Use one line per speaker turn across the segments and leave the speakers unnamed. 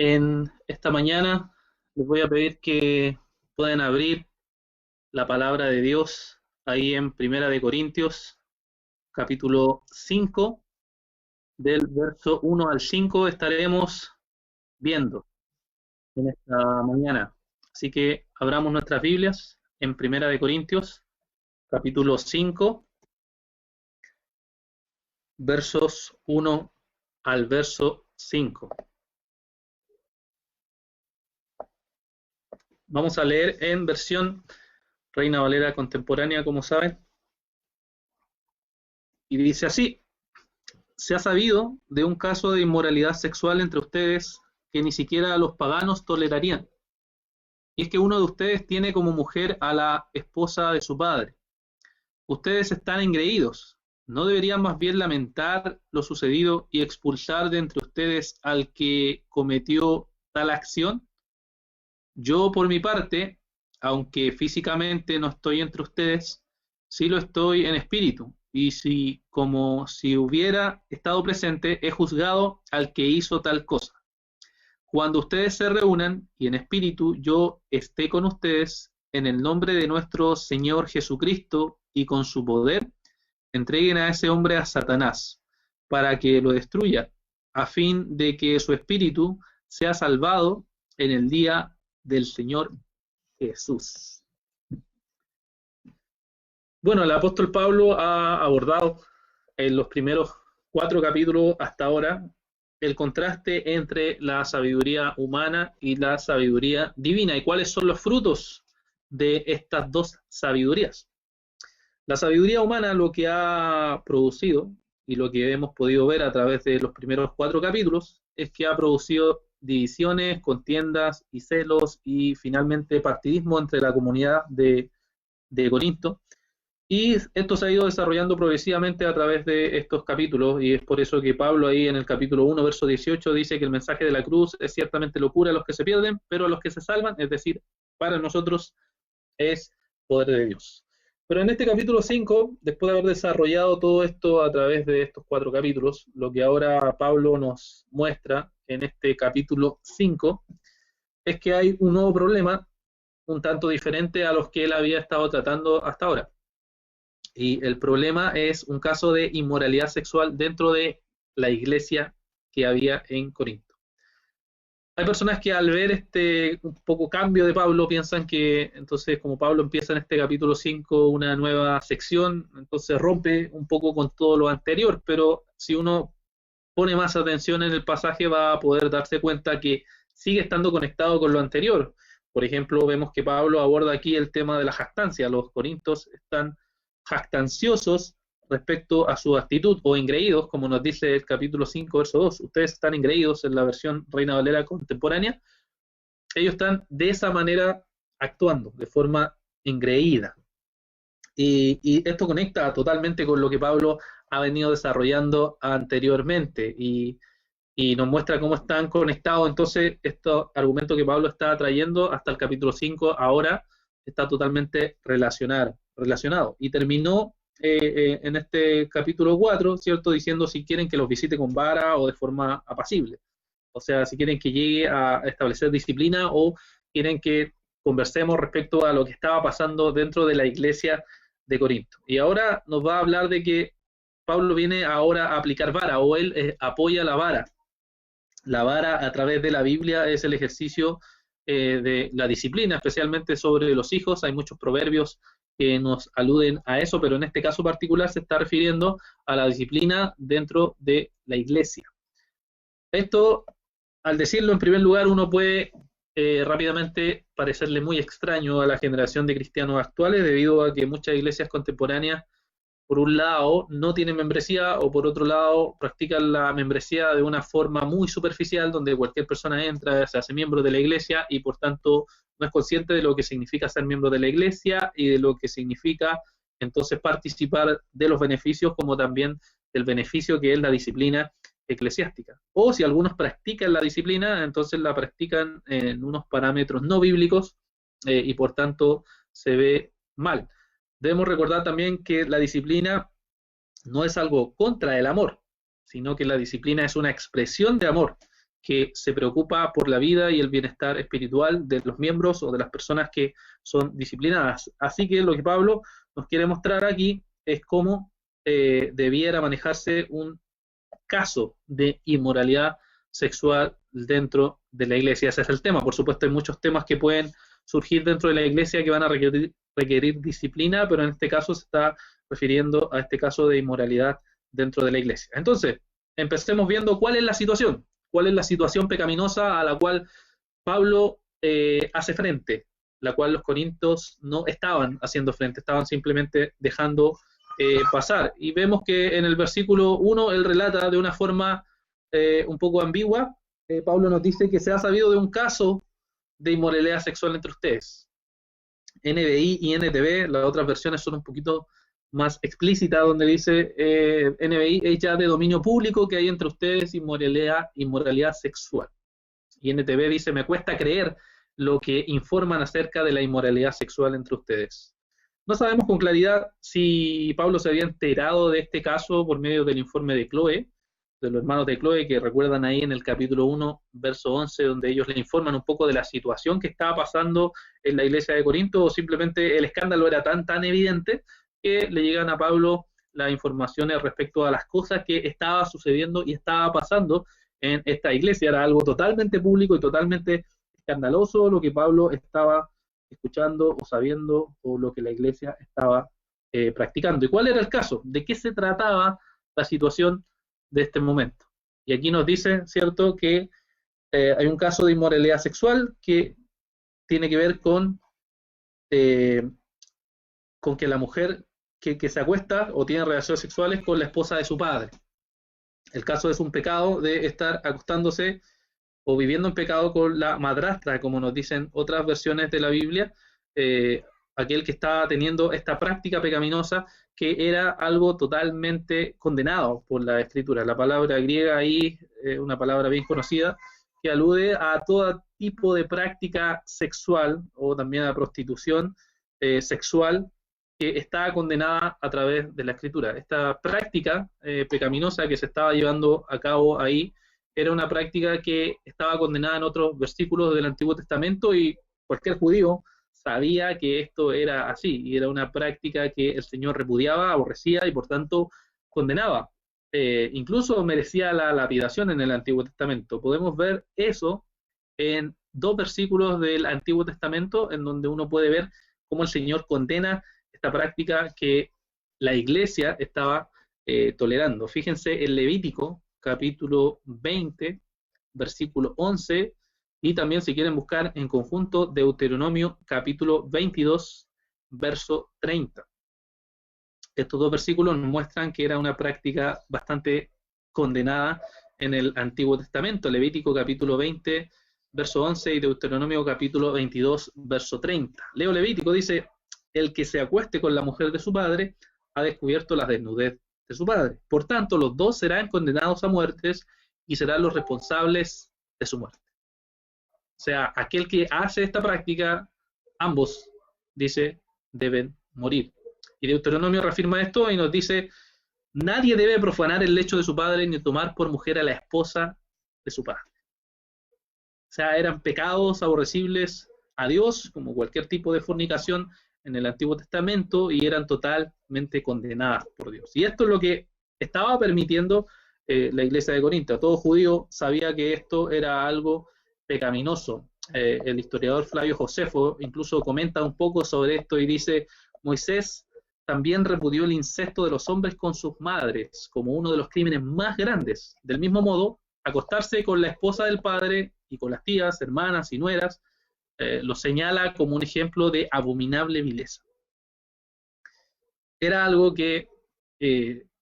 En esta mañana les voy a pedir que puedan abrir la palabra de Dios ahí en Primera de Corintios, capítulo 5, del verso 1 al 5 estaremos viendo en esta mañana. Así que abramos nuestras Biblias en Primera de Corintios, capítulo 5, versos 1 al verso 5. Vamos a leer en versión Reina Valera contemporánea, como saben, y dice así: se ha sabido de un caso de inmoralidad sexual entre ustedes que ni siquiera los paganos tolerarían. Y es que uno de ustedes tiene como mujer a la esposa de su padre. Ustedes están engreídos. ¿No deberían más bien lamentar lo sucedido y expulsar de entre ustedes al que cometió tal acción? Yo, por mi parte, aunque físicamente no estoy entre ustedes, sí lo estoy en espíritu, y si, como si hubiera estado presente, he juzgado al que hizo tal cosa. Cuando ustedes se reúnan y en espíritu yo esté con ustedes, en el nombre de nuestro Señor Jesucristo y con su poder, entreguen a ese hombre a Satanás, para que lo destruya, a fin de que su espíritu sea salvado en el día del Señor Jesús. Bueno, el apóstol Pablo ha abordado en los primeros 4 capítulos hasta ahora el contraste entre la sabiduría humana y la sabiduría divina, y cuáles son los frutos de estas dos sabidurías. La sabiduría humana lo que ha producido, y lo que hemos podido ver a través de los primeros 4 capítulos, es que ha producido divisiones, contiendas y celos y finalmente partidismo entre la comunidad de Corinto. Y esto se ha ido desarrollando progresivamente a través de estos capítulos, y es por eso que Pablo ahí en el capítulo 1, verso 18, dice que el mensaje de la cruz es ciertamente locura a los que se pierden, pero a los que se salvan, es decir, para nosotros es poder de Dios. Pero en este capítulo 5, después de haber desarrollado todo esto a través de estos 4 capítulos, lo que ahora Pablo nos muestra en este capítulo 5 es que hay un nuevo problema, un tanto diferente a los que él había estado tratando hasta ahora. Y el problema es un caso de inmoralidad sexual dentro de la iglesia que había en Corinto. Hay personas que al ver este un poco cambio de Pablo piensan que entonces, como Pablo empieza en este capítulo 5 una nueva sección, entonces rompe un poco con todo lo anterior, pero si uno pone más atención en el pasaje va a poder darse cuenta que sigue estando conectado con lo anterior. Por ejemplo, vemos que Pablo aborda aquí el tema de la jactancia. Los corintios están jactanciosos respecto a su actitud, o engreídos, como nos dice el capítulo 5, verso 2. Ustedes están engreídos en la versión Reina Valera contemporánea. Ellos están de esa manera actuando, de forma engreída. Y esto conecta totalmente con lo que Pablo ha venido desarrollando anteriormente, y nos muestra cómo están conectados. Entonces, estos argumentos que Pablo está trayendo hasta el capítulo 5 ahora está totalmente relacionado. Y terminó en este capítulo 4, ¿cierto? Diciendo si quieren que los visite con vara o de forma apacible. O sea, si quieren que llegue a establecer disciplina o quieren que conversemos respecto a lo que estaba pasando dentro de la iglesia de Corinto. Y ahora nos va a hablar de que Pablo viene ahora a aplicar vara, o él apoya la vara. La vara a través de la Biblia es el ejercicio de la disciplina, especialmente sobre los hijos. Hay muchos proverbios que nos aluden a eso, pero en este caso particular se está refiriendo a la disciplina dentro de la iglesia. Esto, al decirlo en primer lugar, uno puede rápidamente parecerle muy extraño a la generación de cristianos actuales, debido a que muchas iglesias contemporáneas, por un lado, no tienen membresía, o por otro lado, practican la membresía de una forma muy superficial, donde cualquier persona entra, se hace miembro de la iglesia y por tanto no es consciente de lo que significa ser miembro de la iglesia y de lo que significa entonces participar de los beneficios, como también del beneficio que es la disciplina eclesiástica. O si algunos practican la disciplina, entonces la practican en unos parámetros no bíblicos, y por tanto se ve mal. Debemos recordar también que la disciplina no es algo contra el amor, sino que la disciplina es una expresión de amor. que se preocupa por la vida y el bienestar espiritual de los miembros o de las personas que son disciplinadas. Así que lo que Pablo nos quiere mostrar aquí es cómo debiera manejarse un caso de inmoralidad sexual dentro de la iglesia. Ese es el tema. Por supuesto, hay muchos temas que pueden surgir dentro de la iglesia que van a requerir disciplina, pero en este caso se está refiriendo a este caso de inmoralidad dentro de la iglesia. Entonces, empecemos viendo cuál es la situación pecaminosa a la cual Pablo hace frente, la cual los corintios no estaban haciendo frente, estaban simplemente dejando pasar. Y vemos que en el versículo 1 él relata de una forma un poco ambigua. Pablo nos dice que se ha sabido de un caso de inmoralidad sexual entre ustedes. NBI y NTV, las otras versiones son un poquito más explícitas, donde dice NBI es ya de dominio público que hay entre ustedes inmoralidad sexual. Y NTV dice, me cuesta creer lo que informan acerca de la inmoralidad sexual entre ustedes. No sabemos con claridad si Pablo se había enterado de este caso por medio del informe de Chloe, de los hermanos de Chloe, que recuerdan ahí en el capítulo 1, verso 11, donde ellos le informan un poco de la situación que estaba pasando en la iglesia de Corinto, o simplemente el escándalo era tan evidente que le llegan a Pablo las informaciones respecto a las cosas que estaba sucediendo y estaba pasando en esta iglesia. Era algo totalmente público y totalmente escandaloso lo que Pablo estaba escuchando o sabiendo, o lo que la iglesia estaba practicando. ¿Y cuál era el caso? ¿De qué se trataba la situación de este momento? Y aquí nos dice, ¿cierto?, que hay un caso de inmoralidad sexual que tiene que ver con que la mujer que se acuesta o tiene relaciones sexuales con la esposa de su padre. El caso es un pecado de estar acostándose o viviendo en pecado con la madrastra, como nos dicen otras versiones de la Biblia, aquel que estaba teniendo esta práctica pecaminosa, que era algo totalmente condenado por la Escritura. La palabra griega ahí, una palabra bien conocida, que alude a todo tipo de práctica sexual o también a prostitución sexual, que está condenada a través de la Escritura. Esta práctica pecaminosa que se estaba llevando a cabo ahí era una práctica que estaba condenada en otros versículos del Antiguo Testamento, y cualquier judío sabía que esto era así, y era una práctica que el Señor repudiaba, aborrecía y por tanto condenaba. Incluso merecía la lapidación en el Antiguo Testamento. Podemos ver eso en dos versículos del Antiguo Testamento, en donde uno puede ver cómo el Señor condena esta práctica que la iglesia estaba tolerando. Fíjense en Levítico, capítulo 20, versículo 11, y también si quieren buscar en conjunto Deuteronomio, capítulo 22, verso 30. Estos dos versículos nos muestran que era una práctica bastante condenada en el Antiguo Testamento. Levítico, capítulo 20, verso 11, y Deuteronomio, capítulo 22, verso 30. Leo Levítico, dice, el que se acueste con la mujer de su padre ha descubierto la desnudez de su padre. Por tanto, los dos serán condenados a muertes y serán los responsables de su muerte. O sea, aquel que hace esta práctica, ambos, dice, deben morir. Y Deuteronomio reafirma esto y nos dice, nadie debe profanar el lecho de su padre ni tomar por mujer a la esposa de su padre. O sea, eran pecados aborrecibles a Dios, como cualquier tipo de fornicación en el Antiguo Testamento, y eran totalmente condenadas por Dios. Y esto es lo que estaba permitiendo la iglesia de Corinto. Todo judío sabía que esto era algo pecaminoso. El historiador Flavio Josefo incluso comenta un poco sobre esto y dice, Moisés también repudió el incesto de los hombres con sus madres como uno de los crímenes más grandes. Del mismo modo, acostarse con la esposa del padre y con las tías, hermanas y nueras, lo señala como un ejemplo de abominable vileza. Era algo que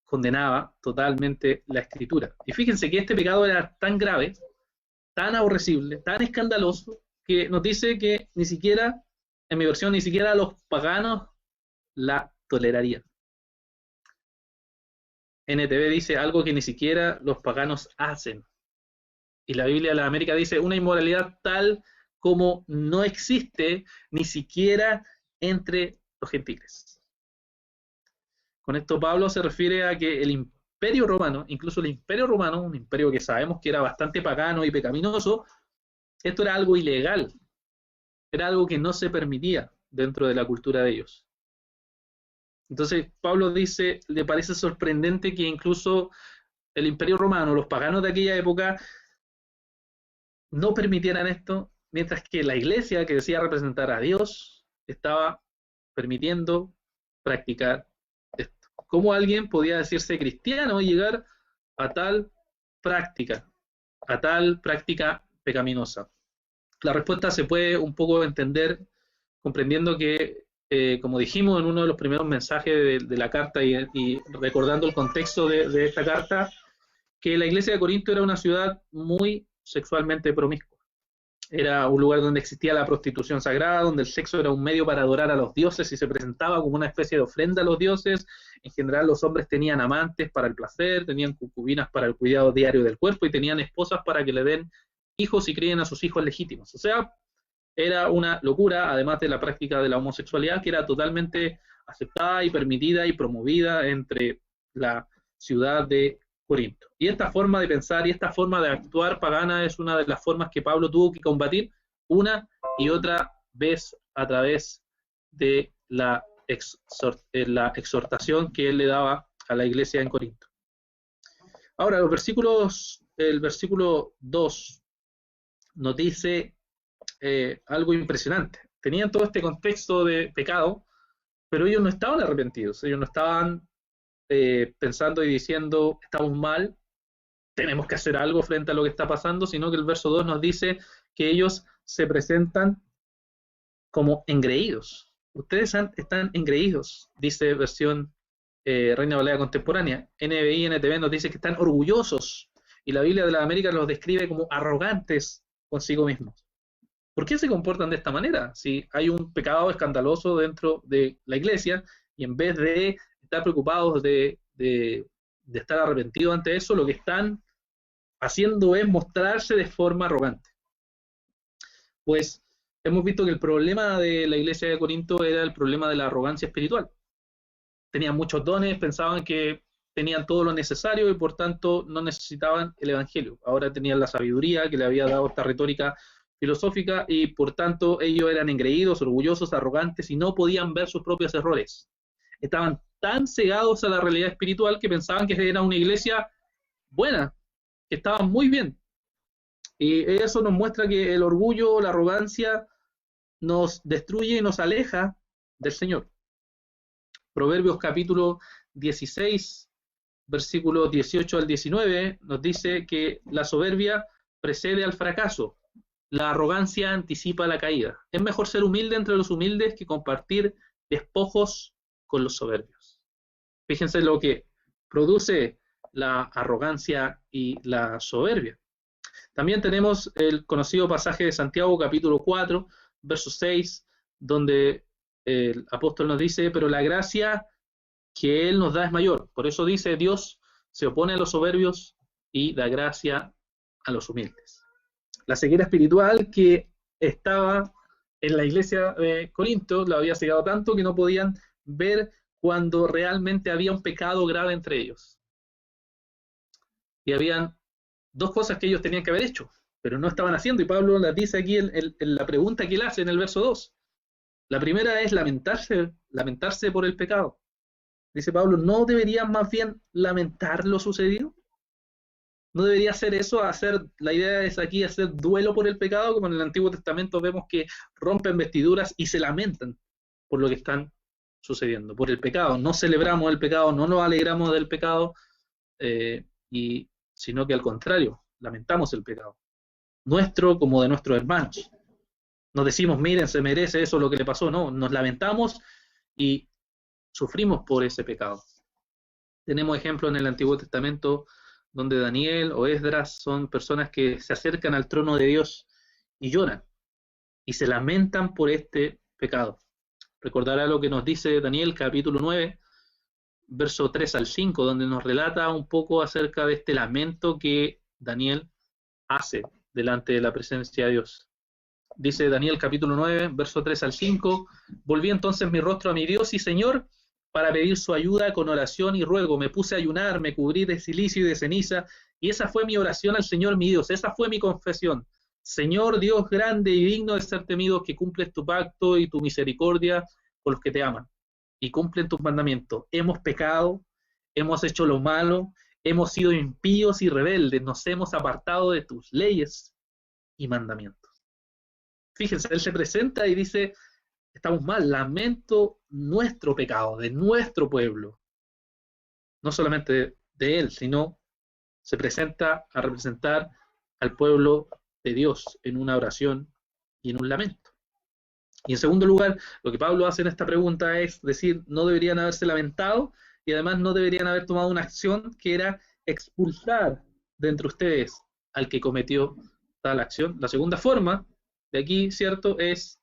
condenaba totalmente la Escritura. Y fíjense que este pecado era tan grave, tan aborrecible, tan escandaloso, que nos dice que ni siquiera, en mi versión, ni siquiera los paganos la tolerarían. NTV dice algo que ni siquiera los paganos hacen. Y la Biblia de la América dice una inmoralidad tal como no existe ni siquiera entre los gentiles. Con esto Pablo se refiere a que Imperio Romano, incluso el Imperio Romano, un imperio que sabemos que era bastante pagano y pecaminoso, esto era algo ilegal, era algo que no se permitía dentro de la cultura de ellos. Entonces Pablo dice, le parece sorprendente que incluso el Imperio Romano, los paganos de aquella época, no permitieran esto, mientras que la iglesia que decía representar a Dios estaba permitiendo practicar esto. ¿Cómo alguien podía decirse cristiano y llegar a tal práctica, a tal práctica pecaminosa? La respuesta se puede un poco entender comprendiendo que, como dijimos en uno de los primeros mensajes de la carta y recordando el contexto de esta carta, que la iglesia de Corinto era una ciudad muy sexualmente promiscua. Era un lugar donde existía la prostitución sagrada, donde el sexo era un medio para adorar a los dioses y se presentaba como una especie de ofrenda a los dioses. En general los hombres tenían amantes para el placer, tenían concubinas para el cuidado diario del cuerpo y tenían esposas para que le den hijos y críen a sus hijos legítimos. O sea, era una locura, además de la práctica de la homosexualidad, que era totalmente aceptada y permitida y promovida entre la ciudad de Corinto. Y esta forma de pensar y esta forma de actuar pagana es una de las formas que Pablo tuvo que combatir una y otra vez a través de la exhortación que él le daba a la iglesia en Corinto. Ahora, el versículo 2 nos dice algo impresionante. Tenían todo este contexto de pecado, pero ellos no estaban arrepentidos, ellos no estaban pensando y diciendo estamos mal, tenemos que hacer algo frente a lo que está pasando, sino que el verso 2 nos dice que ellos se presentan como engreídos. Ustedes están engreídos, dice versión Reina Valera contemporánea. NBI y NTV nos dice que están orgullosos, y la Biblia de las Américas los describe como arrogantes consigo mismos. ¿Por qué se comportan de esta manera? Si hay un pecado escandaloso dentro de la iglesia, y en vez de estar preocupados de estar arrepentidos ante eso, lo que están haciendo es mostrarse de forma arrogante. Pues hemos visto que el problema de la iglesia de Corinto era el problema de la arrogancia espiritual. Tenían muchos dones, pensaban que tenían todo lo necesario y por tanto no necesitaban el evangelio. Ahora tenían la sabiduría que le había dado esta retórica filosófica y por tanto ellos eran engreídos, orgullosos, arrogantes y no podían ver sus propios errores. Estaban tan cegados a la realidad espiritual que pensaban que era una iglesia buena, que estaban muy bien. Y eso nos muestra que el orgullo, la arrogancia nos destruye y nos aleja del Señor. Proverbios capítulo 16, versículos 18 al 19, nos dice que la soberbia precede al fracaso, la arrogancia anticipa la caída. Es mejor ser humilde entre los humildes que compartir despojos con los soberbios. Fíjense lo que produce la arrogancia y la soberbia. También tenemos el conocido pasaje de Santiago capítulo 4, verso 6, donde el apóstol nos dice, pero la gracia que Él nos da es mayor. Por eso dice, Dios se opone a los soberbios y da gracia a los humildes. La ceguera espiritual que estaba en la iglesia de Corinto la había cegado tanto que no podían ver cuando realmente había un pecado grave entre ellos. Y habían dos cosas que ellos tenían que haber hecho, pero no estaban haciendo, y Pablo las dice aquí en la pregunta que él hace en el verso 2. La primera es lamentarse por el pecado. Dice Pablo, ¿no deberían más bien lamentar lo sucedido? ¿No debería ser eso? La idea es aquí hacer duelo por el pecado, como en el Antiguo Testamento vemos que rompen vestiduras y se lamentan por lo que están sucediendo, por el pecado. No celebramos el pecado, no nos alegramos del pecado, sino que al contrario, lamentamos el pecado, nuestro como de nuestros hermanos. Nos decimos, miren, se merece eso lo que le pasó. No, nos lamentamos y sufrimos por ese pecado. Tenemos ejemplos en el Antiguo Testamento donde Daniel o Esdras son personas que se acercan al trono de Dios y lloran y se lamentan por este pecado. Recordará lo que nos dice Daniel capítulo 9, verso 3 al 5, donde nos relata un poco acerca de este lamento que Daniel hace delante de la presencia de Dios. Dice Daniel capítulo 9, verso 3 al 5, volví entonces mi rostro a mi Dios y Señor para pedir su ayuda con oración y ruego. Me puse a ayunar, me cubrí de silicio y de ceniza, y esa fue mi oración al Señor mi Dios, esa fue mi confesión. Señor Dios grande y digno de ser temido, que cumples tu pacto y tu misericordia con los que te aman, y cumplen tus mandamientos. Hemos pecado, hemos hecho lo malo, hemos sido impíos y rebeldes, nos hemos apartado de tus leyes y mandamientos. Fíjense, él se presenta y dice, estamos mal, lamento nuestro pecado, de nuestro pueblo. No solamente de él, sino se presenta a representar al pueblo de Dios en una oración y en un lamento. Y en segundo lugar, lo que Pablo hace en esta pregunta es decir, no deberían haberse lamentado y además no deberían haber tomado una acción que era expulsar de entre ustedes al que cometió tal acción. La segunda forma de aquí, ¿cierto?, es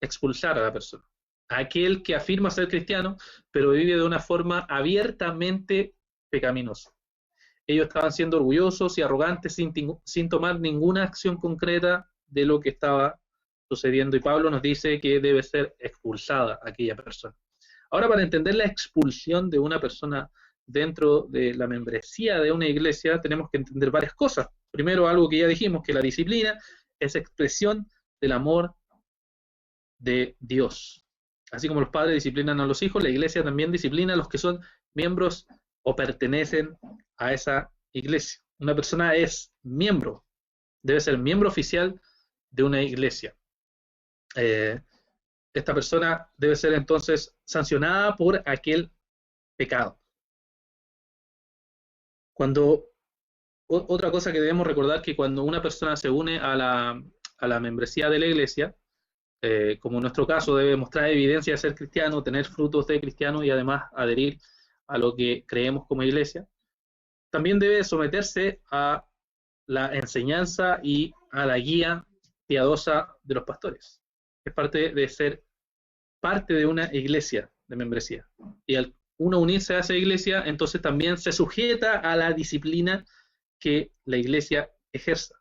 expulsar a la persona. A aquel que afirma ser cristiano, pero vive de una forma abiertamente pecaminosa. Ellos estaban siendo orgullosos y arrogantes sin tomar ninguna acción concreta de lo que estaba sucediendo. Y Pablo nos dice que debe ser expulsada aquella persona. Ahora, para entender la expulsión de una persona dentro de la membresía de una iglesia, tenemos que entender varias cosas. Primero, algo que ya dijimos, que la disciplina es expresión del amor de Dios. Así como los padres disciplinan a los hijos, la iglesia también disciplina a los que son miembros o pertenecen a esa iglesia. Una persona es miembro, debe ser miembro oficial de una iglesia. Esta persona debe ser entonces sancionada por aquel pecado. Otra cosa que debemos recordar, que cuando una persona se une a la membresía de la iglesia, como en nuestro caso, debe mostrar evidencia de ser cristiano, tener frutos de cristiano y además adherir a lo que creemos como iglesia. También debe someterse a la enseñanza y a la guía piadosa de los pastores. Es parte de ser parte de una iglesia de membresía. Y al uno unirse a esa iglesia, entonces también se sujeta a la disciplina que la iglesia ejerza.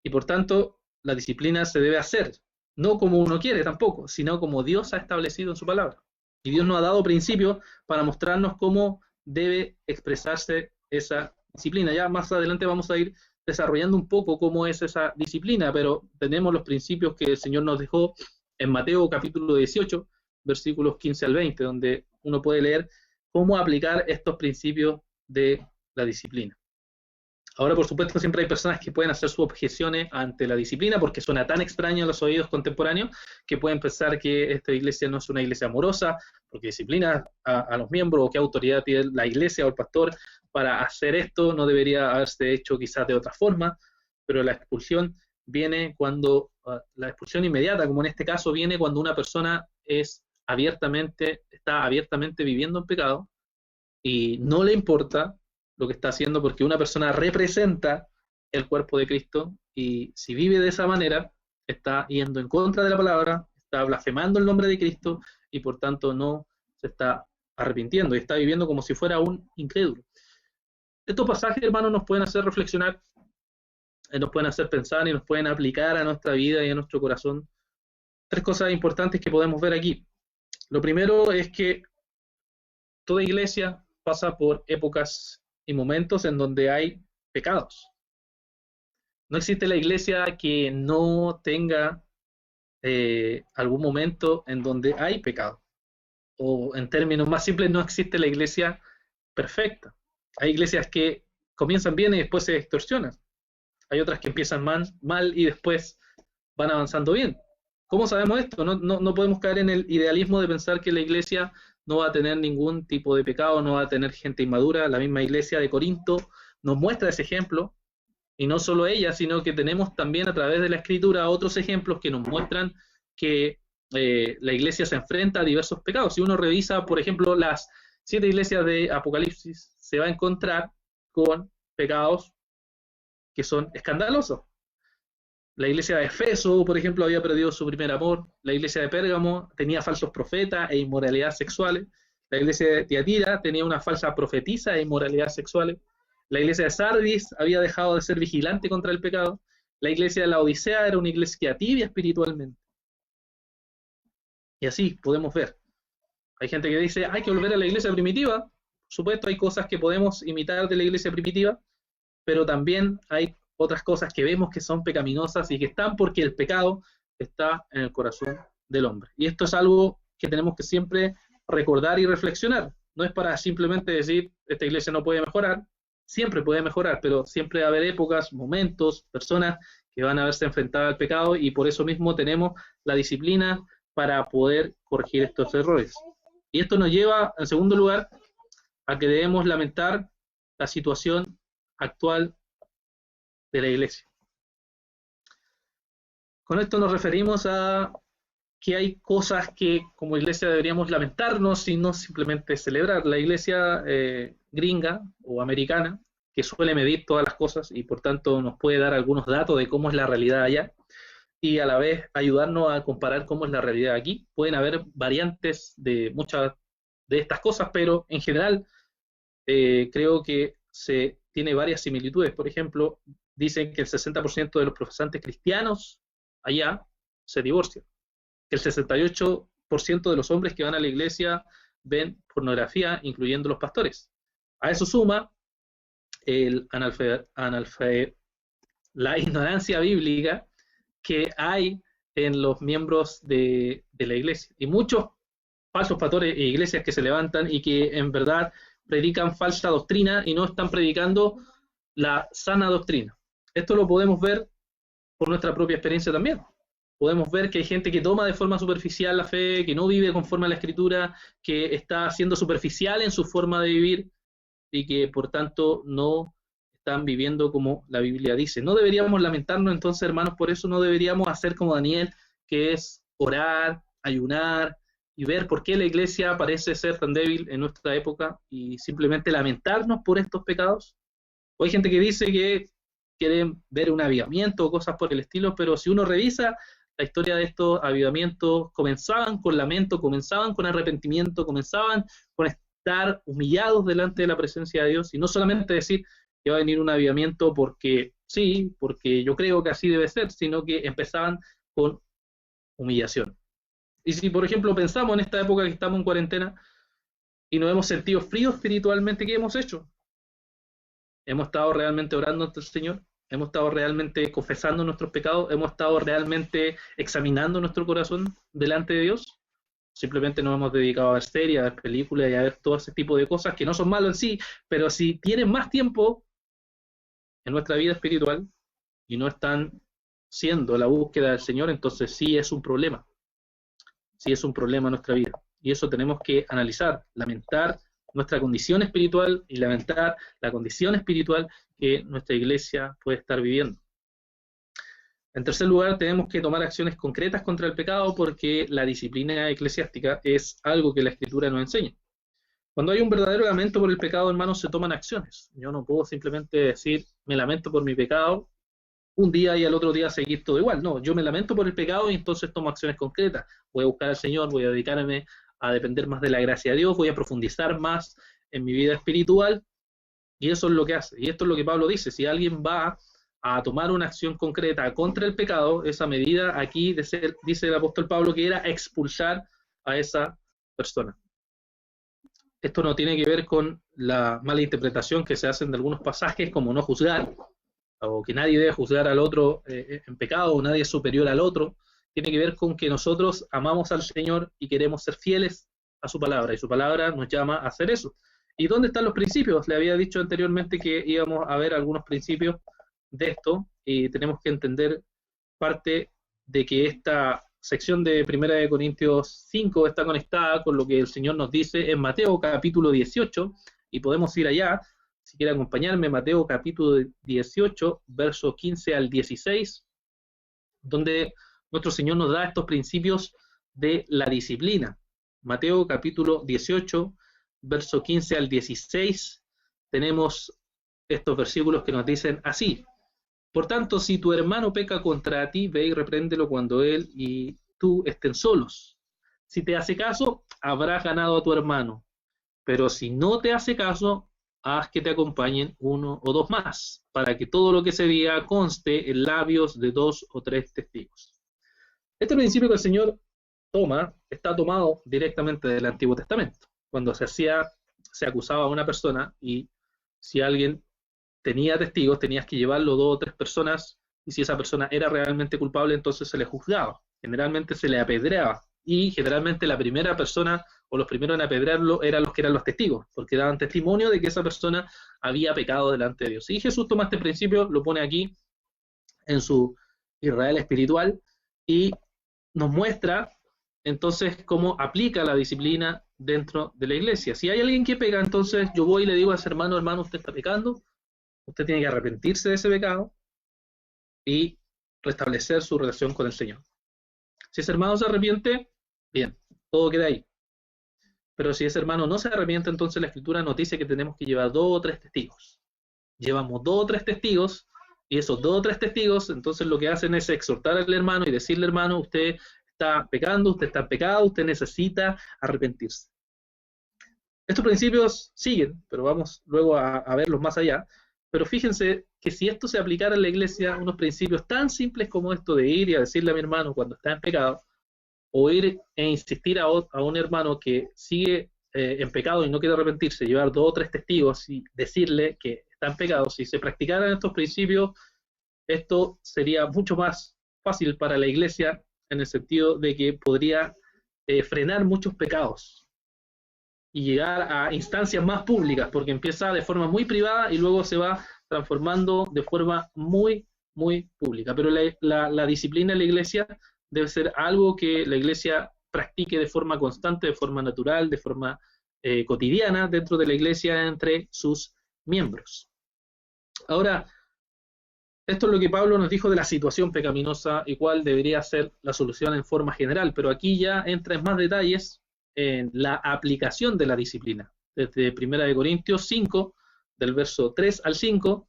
Y por tanto, la disciplina se debe hacer, no como uno quiere tampoco, sino como Dios ha establecido en su palabra. Y Dios nos ha dado principios para mostrarnos cómo debe expresarse esa disciplina. Ya más adelante vamos a ir desarrollando un poco cómo es esa disciplina, pero tenemos los principios que el Señor nos dejó en Mateo capítulo 18, versículos 15 al 20, donde uno puede leer cómo aplicar estos principios de la disciplina. Ahora, por supuesto, siempre hay personas que pueden hacer sus objeciones ante la disciplina porque suena tan extraño a los oídos contemporáneos que pueden pensar que esta iglesia no es una iglesia amorosa porque disciplina a los miembros, o qué autoridad tiene la iglesia o el pastor para hacer esto, no debería haberse hecho quizás de otra forma, pero la expulsión viene cuando, la expulsión inmediata, como en este caso, viene cuando una persona está abiertamente viviendo en pecado y no le importa lo que está haciendo, porque una persona representa el cuerpo de Cristo y si vive de esa manera está yendo en contra de la palabra, está blasfemando el nombre de Cristo y por tanto no se está arrepintiendo y está viviendo como si fuera un incrédulo. Estos pasajes, hermanos, nos pueden hacer reflexionar, nos pueden hacer pensar y nos pueden aplicar a nuestra vida y a nuestro corazón. Tres cosas importantes que podemos ver aquí. Lo primero es que toda iglesia pasa por épocas y momentos en donde hay pecados. No existe la iglesia que no tenga algún momento en donde hay pecado. O en términos más simples, no existe la iglesia perfecta. Hay iglesias que comienzan bien y después se distorsionan. Hay otras que empiezan mal y después van avanzando bien. ¿Cómo sabemos esto? No podemos caer en el idealismo de pensar que la iglesia no va a tener ningún tipo de pecado, no va a tener gente inmadura. La misma iglesia de Corinto nos muestra ese ejemplo, y no solo ella, sino que tenemos también a través de la Escritura otros ejemplos que nos muestran que la iglesia se enfrenta a diversos pecados. Si uno revisa, por ejemplo, las 7 iglesias de Apocalipsis, se va a encontrar con pecados que son escandalosos. La iglesia de Efeso, por ejemplo, había perdido su primer amor. La iglesia de Pérgamo tenía falsos profetas e inmoralidades sexuales. La iglesia de Tiatira tenía una falsa profetisa e inmoralidades sexuales. La iglesia de Sardis había dejado de ser vigilante contra el pecado. La iglesia de la Odisea era una iglesia tibia espiritualmente. Y así podemos ver. Hay gente que dice, hay que volver a la iglesia primitiva. Por supuesto, hay cosas que podemos imitar de la iglesia primitiva, pero también hay otras cosas que vemos que son pecaminosas y que están porque el pecado está en el corazón del hombre. Y esto es algo que tenemos que siempre recordar y reflexionar. No es para simplemente decir, esta iglesia no puede mejorar, siempre puede mejorar, pero siempre va a haber épocas, momentos, personas que van a verse enfrentadas al pecado, y por eso mismo tenemos la disciplina para poder corregir estos errores. Y esto nos lleva, en segundo lugar, a que debemos lamentar la situación actual de la iglesia. Con esto nos referimos a que hay cosas que como iglesia deberíamos lamentarnos y no simplemente celebrar. La iglesia gringa o americana, que suele medir todas las cosas y por tanto nos puede dar algunos datos de cómo es la realidad allá, y a la vez ayudarnos a comparar cómo es la realidad aquí. Pueden haber variantes de muchas de estas cosas, pero en general creo que se tiene varias similitudes. Por ejemplo, dicen que el 60% de los profesantes cristianos allá se divorcian, que el 68% de los hombres que van a la iglesia ven pornografía, incluyendo los pastores. A eso suma la ignorancia bíblica que hay en los miembros de la iglesia. Y muchos falsos pastores e iglesias que se levantan y que en verdad predican falsa doctrina y no están predicando la sana doctrina. Esto lo podemos ver por nuestra propia experiencia también. Podemos ver que hay gente que toma de forma superficial la fe, que no vive conforme a la Escritura, que está siendo superficial en su forma de vivir y que por tanto no están viviendo como la Biblia dice. No deberíamos lamentarnos entonces, hermanos, por eso no deberíamos hacer como Daniel, que es orar, ayunar y ver por qué la iglesia parece ser tan débil en nuestra época y simplemente lamentarnos por estos pecados. O hay gente que dice que quieren ver un avivamiento o cosas por el estilo, pero si uno revisa la historia de estos avivamientos, comenzaban con lamento, comenzaban con arrepentimiento, comenzaban con estar humillados delante de la presencia de Dios, y no solamente decir que va a venir un avivamiento porque sí, porque yo creo que así debe ser, sino que empezaban con humillación. Y si, por ejemplo, pensamos en esta época que estamos en cuarentena y nos hemos sentido fríos espiritualmente, ¿qué hemos hecho? ¿Hemos estado realmente orando ante el Señor? ¿Hemos estado realmente confesando nuestros pecados? ¿Hemos estado realmente examinando nuestro corazón delante de Dios? Simplemente nos hemos dedicado a ver series, a ver películas y a ver todo ese tipo de cosas que no son malos en sí, pero si tienen más tiempo en nuestra vida espiritual y no están siendo la búsqueda del Señor, entonces sí es un problema. Sí es un problema en nuestra vida. Y eso tenemos que analizar, lamentar nuestra condición espiritual y lamentar la condición espiritual que nuestra iglesia puede estar viviendo. En tercer lugar, tenemos que tomar acciones concretas contra el pecado, porque la disciplina eclesiástica es algo que la Escritura nos enseña. Cuando hay un verdadero lamento por el pecado, hermanos, se toman acciones. Yo no puedo simplemente decir, me lamento por mi pecado, un día y al otro día seguir todo igual. No, yo me lamento por el pecado y entonces tomo acciones concretas. Voy a buscar al Señor, voy a dedicarme a depender más de la gracia de Dios, voy a profundizar más en mi vida espiritual, y eso es lo que hace. Y esto es lo que Pablo dice: si alguien va a tomar una acción concreta contra el pecado, esa medida aquí dice el apóstol Pablo que era expulsar a esa persona. Esto no tiene que ver con la mala interpretación que se hacen de algunos pasajes, como no juzgar, o que nadie debe juzgar al otro en pecado, o nadie es superior al otro. Tiene que ver con que nosotros amamos al Señor y queremos ser fieles a su palabra, y su palabra nos llama a hacer eso. ¿Y dónde están los principios? Le había dicho anteriormente que íbamos a ver algunos principios de esto, y tenemos que entender parte de que esta sección de 1 Corintios 5 está conectada con lo que el Señor nos dice en Mateo capítulo 18, y podemos ir allá, si quiere acompañarme, Mateo capítulo 18, verso 15 al 16, donde nuestro Señor nos da estos principios de la disciplina. Mateo capítulo 18, verso 15 al 16, tenemos estos versículos que nos dicen así: por tanto, si tu hermano peca contra ti, ve y repréndelo cuando él y tú estén solos. Si te hace caso, habrás ganado a tu hermano. Pero si no te hace caso, haz que te acompañen uno o dos más, para que todo lo que se diga conste en labios de 2 o 3 testigos. Este principio que el Señor está tomado directamente del Antiguo Testamento. Cuando se acusaba a una persona y si alguien tenía testigos, tenías que llevarlo 2 o 3 personas y si esa persona era realmente culpable, entonces se le juzgaba. Generalmente se le apedreaba y generalmente la primera persona o los primeros en apedrearlo eran los que eran los testigos, porque daban testimonio de que esa persona había pecado delante de Dios. Y Jesús toma este principio, lo pone aquí en su Israel espiritual y nos muestra entonces cómo aplica la disciplina dentro de la iglesia. Si hay alguien que peca, entonces yo voy y le digo a ese hermano, hermano, usted está pecando, usted tiene que arrepentirse de ese pecado y restablecer su relación con el Señor. Si ese hermano se arrepiente, bien, todo queda ahí. Pero si ese hermano no se arrepiente, entonces la Escritura nos dice que tenemos que llevar 2 o 3 testigos. Llevamos 2 o 3 testigos, y esos 2 o 3 testigos, entonces lo que hacen es exhortar al hermano y decirle, hermano, usted está pecando, usted está en pecado, usted necesita arrepentirse. Estos principios siguen, pero vamos luego a verlos más allá. Pero fíjense que si esto se aplicara en la iglesia, unos principios tan simples como esto de ir y a decirle a mi hermano cuando está en pecado, o ir e insistir a un hermano que sigue en pecado y no quiere arrepentirse, llevar 2 o 3 testigos y decirle que está en pecado, si se practicaran estos principios, esto sería mucho más fácil para la iglesia en el sentido de que podría frenar muchos pecados y llegar a instancias más públicas, porque empieza de forma muy privada y luego se va transformando de forma muy, muy pública. Pero la disciplina en la iglesia debe ser algo que la iglesia practique de forma constante, de forma natural, de forma cotidiana dentro de la iglesia entre sus miembros. Ahora, esto es lo que Pablo nos dijo de la situación pecaminosa y cuál debería ser la solución en forma general, pero aquí ya entra en más detalles en la aplicación de la disciplina. Desde 1 Corintios 5, del verso 3 al 5,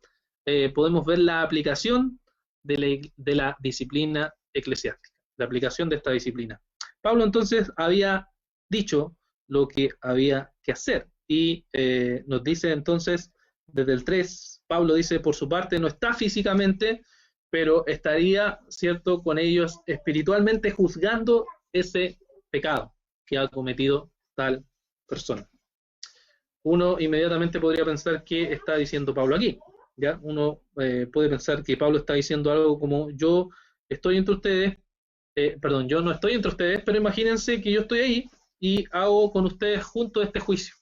podemos ver la aplicación de la disciplina eclesiástica, la aplicación de esta disciplina. Pablo entonces había dicho lo que había que hacer y nos dice entonces desde el 3, Pablo dice por su parte no está físicamente, pero estaría, cierto, con ellos espiritualmente juzgando ese pecado que ha cometido tal persona. Uno inmediatamente podría pensar qué está diciendo Pablo aquí, ¿ya? Uno puede pensar que Pablo está diciendo algo como yo estoy entre ustedes, yo no estoy entre ustedes, pero imagínense que yo estoy ahí y hago con ustedes junto este juicio.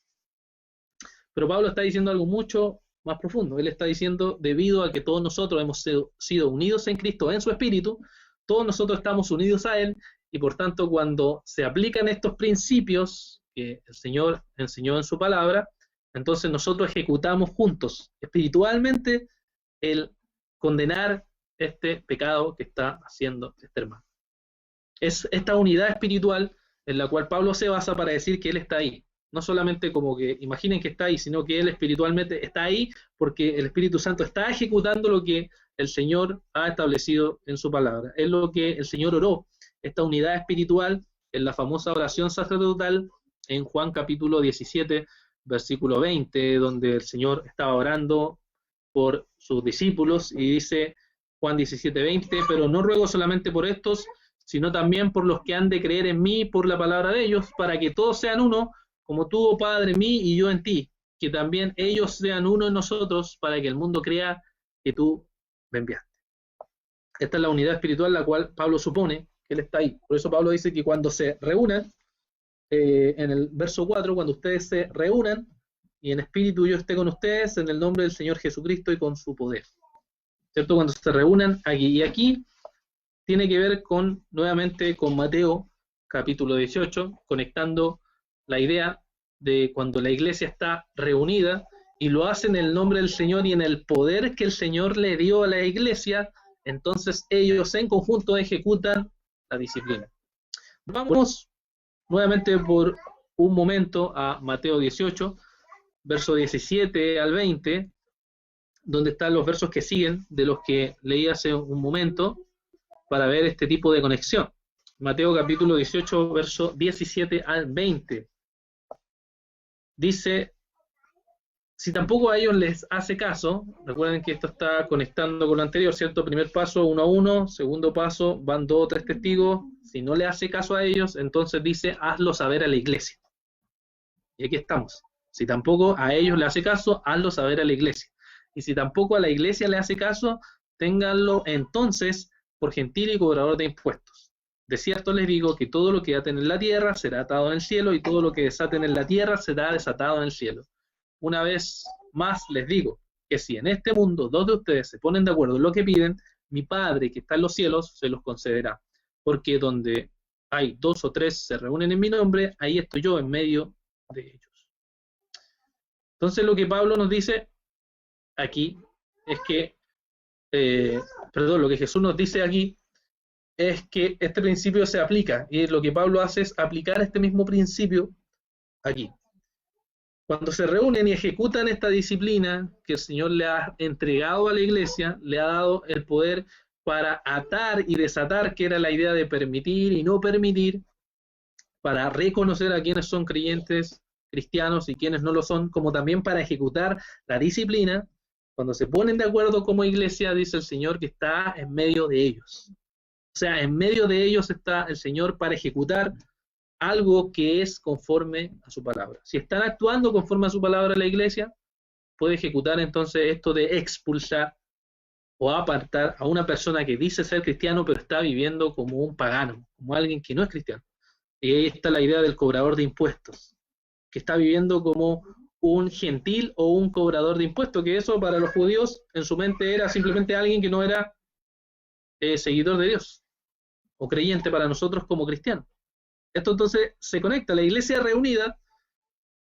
Pero Pablo está diciendo algo mucho más profundo. Él está diciendo, debido a que todos nosotros hemos sido unidos en Cristo, en su Espíritu, todos nosotros estamos unidos a Él, y por tanto cuando se aplican estos principios que el Señor enseñó en su palabra, entonces nosotros ejecutamos juntos, espiritualmente, el condenar este pecado que está haciendo este hermano. Es esta unidad espiritual en la cual Pablo se basa para decir que Él está ahí. No solamente como que imaginen que está ahí, sino que Él espiritualmente está ahí porque el Espíritu Santo está ejecutando lo que el Señor ha establecido en su palabra. Es lo que el Señor oró, esta unidad espiritual en la famosa oración sacerdotal en Juan capítulo 17, versículo 20, donde el Señor estaba orando por sus discípulos y dice Juan 17, 20, pero no ruego solamente por estos, sino también por los que han de creer en mí por la palabra de ellos, para que todos sean uno, como tú, oh Padre, en mí y yo en ti, que también ellos sean uno en nosotros, para que el mundo crea que tú me enviaste. Esta es la unidad espiritual la cual Pablo supone que Él está ahí. Por eso Pablo dice que cuando se reúnan, en el verso 4, cuando ustedes se reúnan, y en espíritu yo esté con ustedes, en el nombre del Señor Jesucristo y con su poder. ¿Cierto? Cuando se reúnan aquí. Y aquí tiene que ver nuevamente con Mateo capítulo 18, conectando la idea de cuando la iglesia está reunida y lo hace en el nombre del Señor y en el poder que el Señor le dio a la iglesia, entonces ellos en conjunto ejecutan la disciplina. Vamos nuevamente por un momento a Mateo 18, verso 17 al 20, donde están los versos que siguen de los que leí hace un momento, para ver este tipo de conexión. Mateo capítulo 18, verso 17 al 20. Dice, si tampoco a ellos les hace caso, recuerden que esto está conectando con lo anterior, ¿cierto? Primer paso, 1 a 1, segundo paso, van 2 o 3 testigos, si no le hace caso a ellos, entonces dice, hazlo saber a la iglesia. Y aquí estamos. Si tampoco a ellos le hace caso, hazlo saber a la iglesia. Y si tampoco a la iglesia le hace caso, ténganlo entonces por gentil y cobrador de impuestos. De cierto les digo que todo lo que aten en la tierra será atado en el cielo, y todo lo que desaten en la tierra será desatado en el cielo. Una vez más les digo que si en este mundo 2 de ustedes se ponen de acuerdo en lo que piden, mi Padre que está en los cielos se los concederá. Porque donde hay 2 o 3 se reúnen en mi nombre, ahí estoy yo en medio de ellos. Entonces lo que Pablo nos dice aquí es que, lo que Jesús nos dice aquí es que este principio se aplica, y lo que Pablo hace es aplicar este mismo principio aquí. Cuando se reúnen y ejecutan esta disciplina que el Señor le ha entregado a la iglesia, le ha dado el poder para atar y desatar, que era la idea de permitir y no permitir, para reconocer a quienes son creyentes cristianos y quienes no lo son, como también para ejecutar la disciplina. Cuando se ponen de acuerdo como iglesia, dice el Señor que está en medio de ellos. O sea, en medio de ellos está el Señor para ejecutar algo que es conforme a su palabra. Si están actuando conforme a su palabra la iglesia, puede ejecutar entonces esto de expulsar o apartar a una persona que dice ser cristiano pero está viviendo como un pagano, como alguien que no es cristiano. Y ahí está la idea del cobrador de impuestos, que está viviendo como un gentil o un cobrador de impuestos, que eso para los judíos en su mente era simplemente alguien que no era seguidor de Dios o creyente para nosotros como cristianos. Esto entonces se conecta. La iglesia reunida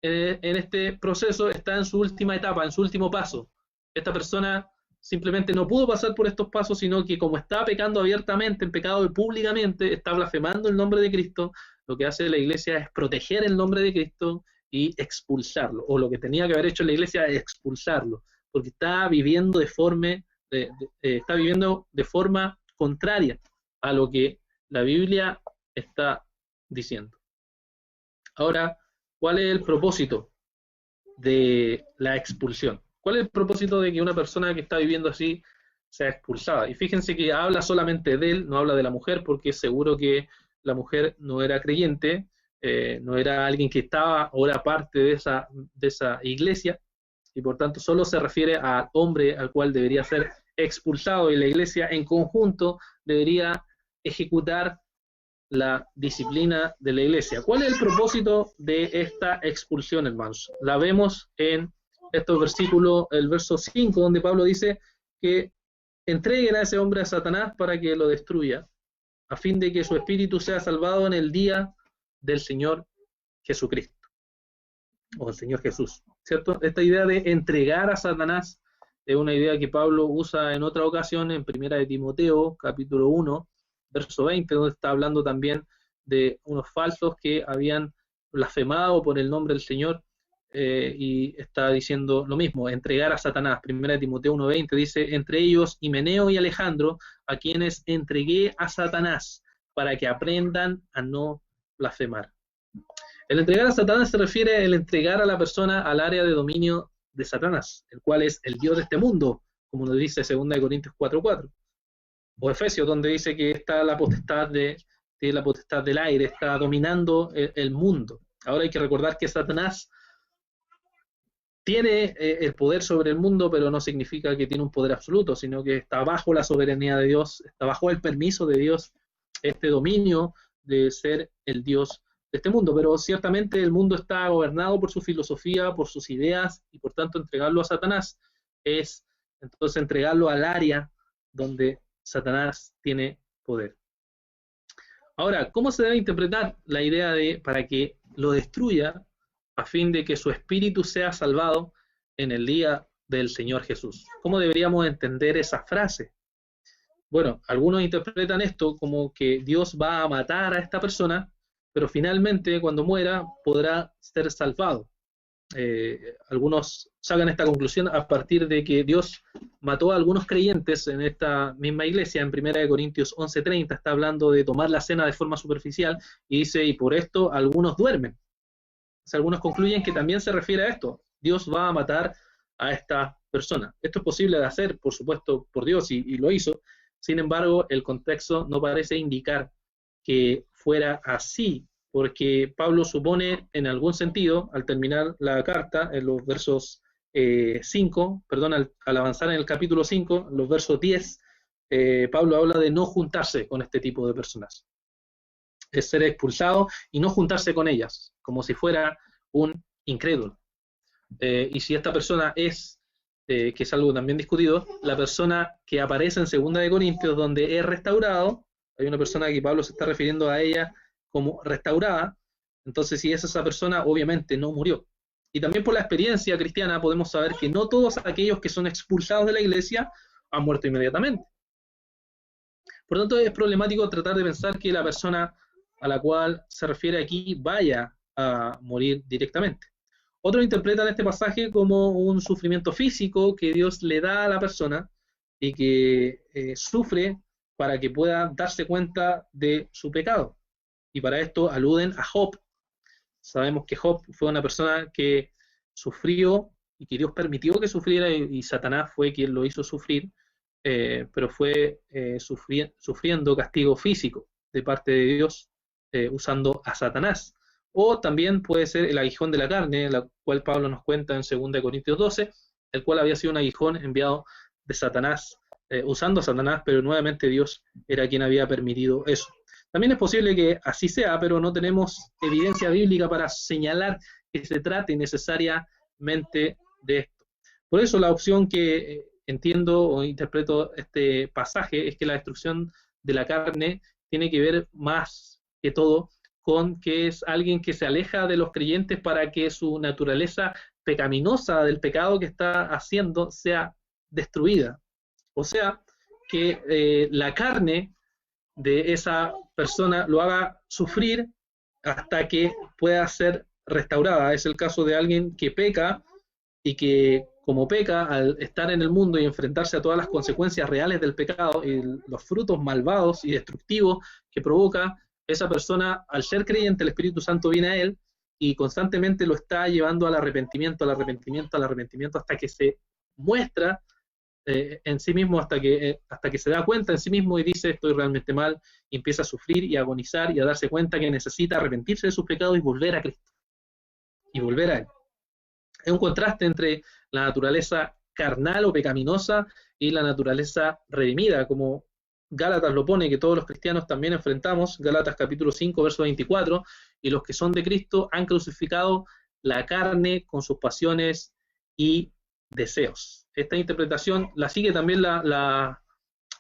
en este proceso está en su última etapa, en su último paso. Esta persona simplemente no pudo pasar por estos pasos, sino que como está pecando abiertamente, en pecado públicamente, está blasfemando el nombre de Cristo, lo que hace la iglesia es proteger el nombre de Cristo y expulsarlo, o lo que tenía que haber hecho la iglesia es expulsarlo, porque está viviendo está viviendo de forma contraria a lo que la Biblia está diciendo. Ahora, ¿cuál es el propósito de la expulsión? ¿Cuál es el propósito de que una persona que está viviendo así sea expulsada? Y fíjense que habla solamente de él, no habla de la mujer, porque seguro que la mujer no era creyente, no era alguien que estaba o era parte de esa iglesia, y por tanto solo se refiere al hombre al cual debería ser expulsado, y la iglesia en conjunto debería ejecutar la disciplina de la iglesia. ¿Cuál es el propósito de esta expulsión, hermanos? La vemos en estos versículos, el verso 5, donde Pablo dice que entreguen a ese hombre a Satanás para que lo destruya, a fin de que su espíritu sea salvado en el día del Señor Jesucristo, o el Señor Jesús, ¿cierto? Esta idea de entregar a Satanás es una idea que Pablo usa en otra ocasión en 1 de Timoteo, capítulo 1, verso 20, donde está hablando también de unos falsos que habían blasfemado por el nombre del Señor, y está diciendo lo mismo, entregar a Satanás. 1 Timoteo 1:20 dice, entre ellos Himeneo y Alejandro, a quienes entregué a Satanás, para que aprendan a no blasfemar. El entregar a Satanás se refiere al entregar a la persona al área de dominio de Satanás, el cual es el Dios de este mundo, como nos dice 2 Corintios 4:4. O Efesios, donde dice que está la potestad del aire, está dominando el mundo. Ahora hay que recordar que Satanás tiene el poder sobre el mundo, pero no significa que tiene un poder absoluto, sino que está bajo la soberanía de Dios, está bajo el permiso de Dios, este dominio de ser el Dios de este mundo. Pero ciertamente el mundo está gobernado por su filosofía, por sus ideas, y por tanto entregarlo a Satanás es entonces entregarlo al área donde Satanás tiene poder. Ahora, ¿cómo se debe interpretar la idea de para que lo destruya a fin de que su espíritu sea salvado en el día del Señor Jesús? ¿Cómo deberíamos entender esa frase? Bueno, algunos interpretan esto como que Dios va a matar a esta persona, pero finalmente cuando muera podrá ser salvado. Algunos sacan esta conclusión a partir de que Dios mató a algunos creyentes en esta misma iglesia. En 1 Corintios 11:30 está hablando de tomar la cena de forma superficial y dice, y por esto algunos duermen. O sea, algunos concluyen que también se refiere a esto. Dios va a matar a esta persona. Esto es posible de hacer, por supuesto, por Dios, y lo hizo. Sin embargo, el contexto no parece indicar que fuera así, porque Pablo supone en algún sentido, al terminar la carta, en los versos 5, perdón, al avanzar en el capítulo 5, los versos 10, Pablo habla de no juntarse con este tipo de personas. Es ser expulsado y no juntarse con ellas, como si fuera un incrédulo. Y si esta persona es, que es algo también discutido, la persona que aparece en 2 de Corintios, donde es restaurado, hay una persona que Pablo se está refiriendo a ella como restaurada, entonces si es esa persona, obviamente no murió. Y también por la experiencia cristiana podemos saber que no todos aquellos que son expulsados de la iglesia han muerto inmediatamente. Por lo tanto, es problemático tratar de pensar que la persona a la cual se refiere aquí vaya a morir directamente. Otros interpretan este pasaje como un sufrimiento físico que Dios le da a la persona y que sufre para que pueda darse cuenta de su pecado. Y para esto aluden a Job. Sabemos que Job fue una persona que sufrió y que Dios permitió que sufriera, y Satanás fue quien lo hizo sufrir, pero fue sufriendo castigo físico de parte de Dios, usando a Satanás. O también puede ser el aguijón de la carne, la cual Pablo nos cuenta en 2 Corintios 12, el cual había sido un aguijón enviado de Satanás, usando a Satanás, pero nuevamente Dios era quien había permitido eso. También es posible que así sea, pero no tenemos evidencia bíblica para señalar que se trate necesariamente de esto. Por eso la opción que entiendo o interpreto este pasaje es que la destrucción de la carne tiene que ver más que todo con que es alguien que se aleja de los creyentes para que su naturaleza pecaminosa del pecado que está haciendo sea destruida. O sea, que la carne de esa persona lo haga sufrir hasta que pueda ser restaurada. Es el caso de alguien que peca y que, como peca, al estar en el mundo y enfrentarse a todas las consecuencias reales del pecado y los frutos malvados y destructivos que provoca, esa persona, al ser creyente, el Espíritu Santo viene a él y constantemente lo está llevando al arrepentimiento, al arrepentimiento, al arrepentimiento, hasta que se muestra en sí mismo, hasta que se da cuenta en sí mismo y dice: estoy realmente mal, y empieza a sufrir y a agonizar y a darse cuenta que necesita arrepentirse de sus pecados y volver a Cristo, y volver a Él. Es un contraste entre la naturaleza carnal o pecaminosa y la naturaleza redimida, como Gálatas lo pone, que todos los cristianos también enfrentamos, Gálatas capítulo 5, verso 24, y los que son de Cristo han crucificado la carne con sus pasiones y deseos. Esta interpretación la sigue también las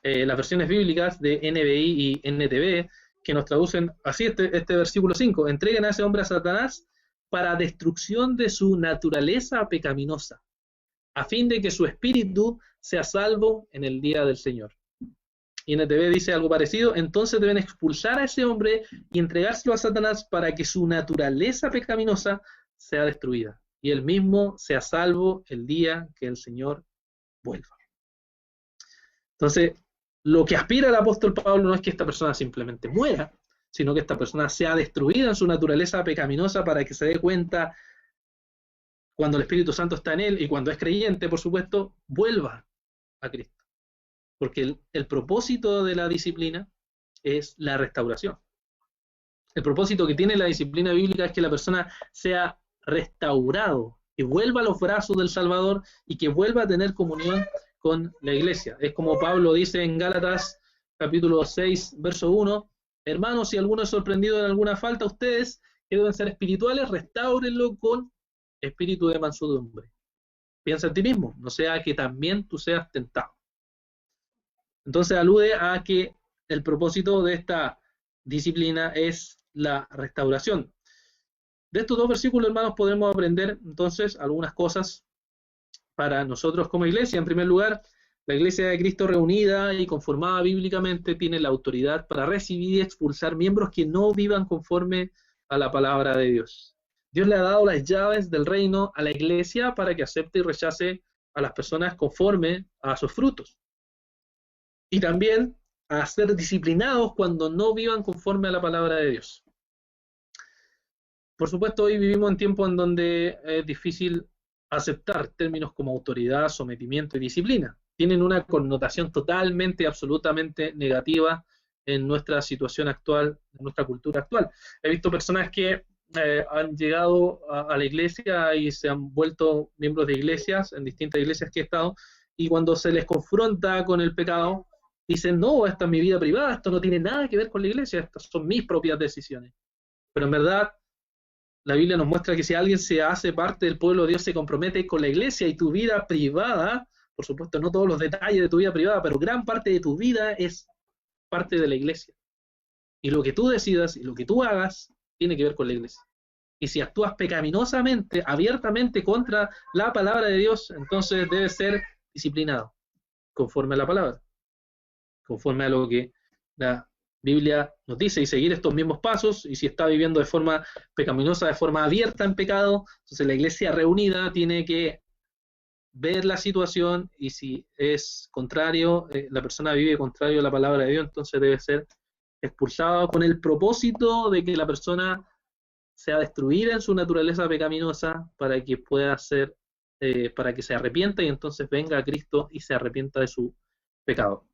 versiones bíblicas de NBI y NTV, que nos traducen así este versículo 5: entreguen a ese hombre a Satanás para destrucción de su naturaleza pecaminosa, a fin de que su espíritu sea salvo en el día del Señor. Y NTV dice algo parecido: entonces deben expulsar a ese hombre y entregárselo a Satanás para que su naturaleza pecaminosa sea destruida y él mismo sea salvo el día que el Señor vuelva. Entonces, lo que aspira el apóstol Pablo no es que esta persona simplemente muera, sino que esta persona sea destruida en su naturaleza pecaminosa para que se dé cuenta, cuando el Espíritu Santo está en él y cuando es creyente, por supuesto, vuelva a Cristo. Porque el propósito de la disciplina es la restauración. El propósito que tiene la disciplina bíblica es que la persona sea restaurado, que vuelva a los brazos del Salvador y que vuelva a tener comunión con la iglesia. Es como Pablo dice en Gálatas capítulo 6, verso 1: hermanos, si alguno es sorprendido en alguna falta, ustedes, que deben ser espirituales, restáurenlo con espíritu de mansedumbre. Piensa en ti mismo, no sea que también tú seas tentado. Entonces alude a que el propósito de esta disciplina es la restauración. De estos dos versículos, hermanos, podemos aprender entonces algunas cosas para nosotros como iglesia. En primer lugar, la iglesia de Cristo reunida y conformada bíblicamente tiene la autoridad para recibir y expulsar miembros que no vivan conforme a la palabra de Dios. Dios le ha dado las llaves del reino a la iglesia para que acepte y rechace a las personas conforme a sus frutos. Y también a ser disciplinados cuando no vivan conforme a la palabra de Dios. Por supuesto, hoy vivimos en tiempos en donde es difícil aceptar términos como autoridad, sometimiento y disciplina. Tienen una connotación totalmente, absolutamente negativa en nuestra situación actual, en nuestra cultura actual. He visto personas que han llegado a la iglesia y se han vuelto miembros de iglesias, en distintas iglesias que he estado, y cuando se les confronta con el pecado, dicen, no, esta es mi vida privada, esto no tiene nada que ver con la iglesia, estas son mis propias decisiones. Pero en verdad, la Biblia nos muestra que si alguien se hace parte del pueblo de Dios, se compromete con la iglesia, y tu vida privada, por supuesto no todos los detalles de tu vida privada, pero gran parte de tu vida es parte de la iglesia. Y lo que tú decidas y lo que tú hagas tiene que ver con la iglesia. Y si actúas pecaminosamente, abiertamente contra la palabra de Dios, entonces debes ser disciplinado, conforme a la palabra, conforme a lo que la Biblia nos dice, y seguir estos mismos pasos. Y si está viviendo de forma pecaminosa, de forma abierta en pecado, entonces la iglesia reunida tiene que ver la situación, y si es contrario, la persona vive contrario a la palabra de Dios, entonces debe ser expulsado, con el propósito de que la persona sea destruida en su naturaleza pecaminosa, para que pueda ser, para que se arrepienta y entonces venga a Cristo y se arrepienta de su pecado.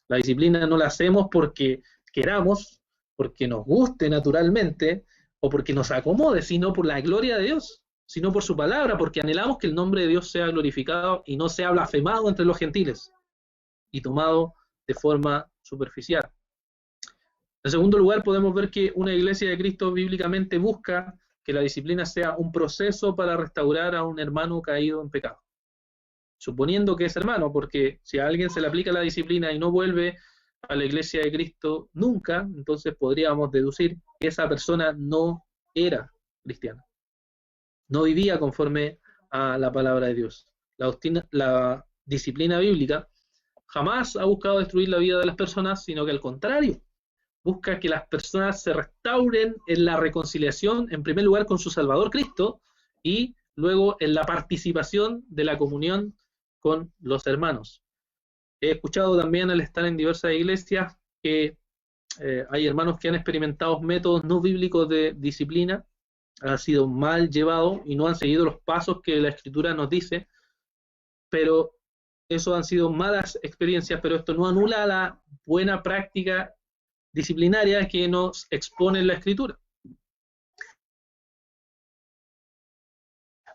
La disciplina no la hacemos porque queramos, porque nos guste naturalmente, o porque nos acomode, sino por la gloria de Dios, sino por su palabra, porque anhelamos que el nombre de Dios sea glorificado y no sea blasfemado entre los gentiles y tomado de forma superficial. En segundo lugar, podemos ver que una iglesia de Cristo bíblicamente busca que la disciplina sea un proceso para restaurar a un hermano caído en pecado. Suponiendo que es hermano, porque si a alguien se le aplica la disciplina y no vuelve a la iglesia de Cristo nunca, entonces podríamos deducir que esa persona no era cristiana, no vivía conforme a la palabra de Dios. La disciplina bíblica jamás ha buscado destruir la vida de las personas, sino que al contrario, busca que las personas se restauren en la reconciliación, en primer lugar con su Salvador Cristo, y luego en la participación de la comunión con los hermanos. He escuchado también, al estar en diversas iglesias, que hay hermanos que han experimentado métodos no bíblicos de disciplina, han sido mal llevados y no han seguido los pasos que la Escritura nos dice, pero eso han sido malas experiencias, pero esto no anula la buena práctica disciplinaria que nos expone la Escritura.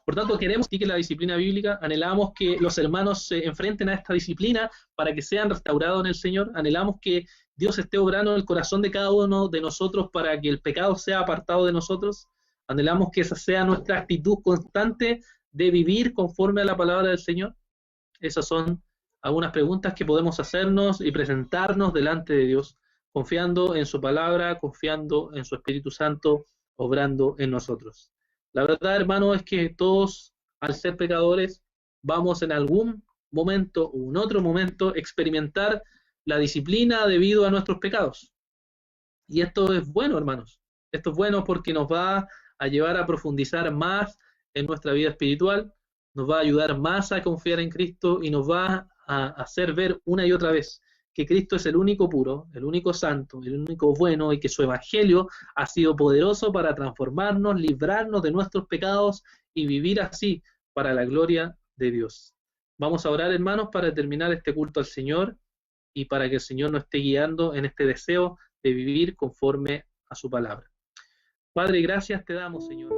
Por tanto, queremos que la disciplina bíblica, anhelamos que los hermanos se enfrenten a esta disciplina para que sean restaurados en el Señor, anhelamos que Dios esté obrando en el corazón de cada uno de nosotros para que el pecado sea apartado de nosotros, anhelamos que esa sea nuestra actitud constante de vivir conforme a la palabra del Señor. Esas son algunas preguntas que podemos hacernos y presentarnos delante de Dios, confiando en su palabra, confiando en su Espíritu Santo, obrando en nosotros. La verdad, hermano, es que todos, al ser pecadores, vamos en algún momento o en otro momento experimentar la disciplina debido a nuestros pecados. Y esto es bueno, hermanos. Esto es bueno porque nos va a llevar a profundizar más en nuestra vida espiritual, nos va a ayudar más a confiar en Cristo y nos va a hacer ver una y otra vez que Cristo es el único puro, el único santo, el único bueno, y que su evangelio ha sido poderoso para transformarnos, librarnos de nuestros pecados y vivir así para la gloria de Dios. Vamos a orar, hermanos, para terminar este culto al Señor y para que el Señor nos esté guiando en este deseo de vivir conforme a su palabra. Padre, gracias te damos, Señor.